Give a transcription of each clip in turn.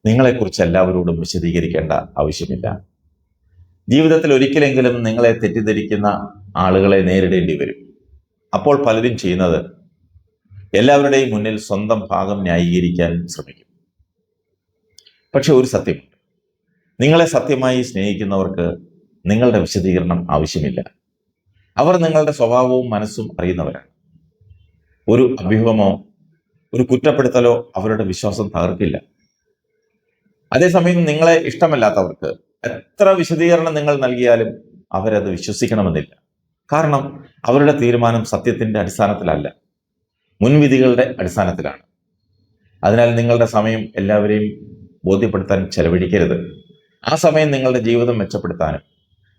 നിങ്ങളെക്കുറിച്ച് എല്ലാവരോടും വിശദീകരിക്കേണ്ട ആവശ്യമില്ല. ജീവിതത്തിൽ ഒരിക്കലെങ്കിലും നിങ്ങളെ തെറ്റിദ്ധരിക്കുന്ന ആളുകളെ നേരിടേണ്ടി വരും. അപ്പോൾ പലരും ചെയ്യുന്നത് എല്ലാവരുടെയും മുന്നിൽ സ്വന്തം ഭാഗം ന്യായീകരിക്കാൻ ശ്രമിക്കും. പക്ഷെ ഒരു സത്യമുണ്ട്, നിങ്ങളെ സത്യമായി സ്നേഹിക്കുന്നവർക്ക് നിങ്ങളുടെ വിശദീകരണം ആവശ്യമില്ല. അവർ നിങ്ങളുടെ സ്വഭാവവും മനസ്സും അറിയുന്നവരാണ്. ഒരു അഭ്യൂഹമോ ഒരു കുറ്റപ്പെടുത്തലോ അവരുടെ വിശ്വാസം തകർക്കില്ല. അതേസമയം നിങ്ങളെ ഇഷ്ടമല്ലാത്തവർക്ക് എത്ര വിശദീകരണം നിങ്ങൾ നൽകിയാലും അവരത് വിശ്വസിക്കണമെന്നില്ല. കാരണം അവരുടെ തീരുമാനം സത്യത്തിന്റെ അടിസ്ഥാനത്തിലല്ല, മുൻവിധികളുടെ അടിസ്ഥാനത്തിലാണ്. അതിനാൽ നിങ്ങളുടെ സമയം എല്ലാവരെയും ബോധ്യപ്പെടുത്താൻ ചെലവഴിക്കരുത്. ആ സമയം നിങ്ങളുടെ ജീവിതം മെച്ചപ്പെടുത്താനും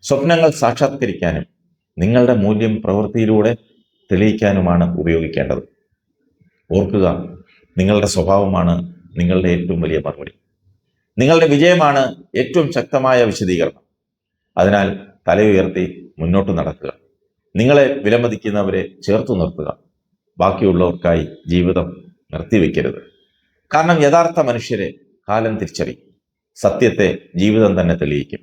സ്വപ്നങ്ങൾ സാക്ഷാത്കരിക്കാനും നിങ്ങളുടെ മൂല്യം പ്രവൃത്തിയിലൂടെ തെളിയിക്കാനുമാണ് ഉപയോഗിക്കേണ്ടത്. ഓർക്കുക, നിങ്ങളുടെ സ്വഭാവമാണ് നിങ്ങളുടെ ഏറ്റവും വലിയ മറുപടി. നിങ്ങളുടെ വിജയമാണ് ഏറ്റവും ശക്തമായ വിശദീകരണം. അതിനാൽ തലയുയർത്തി മുന്നോട്ട് നടക്കുക. നിങ്ങളെ വിലമതിക്കുന്നവരെ ചേർത്തു നിർത്തുക. ബാക്കിയുള്ളവർക്കായി ജീവിതം നിർത്തിവെക്കരുത്. കാരണം യഥാർത്ഥ മനുഷ്യരെ കാലം തിരിച്ചറിയും. സത്യത്തെ ജീവിതം തന്നെ തെളിയിക്കും.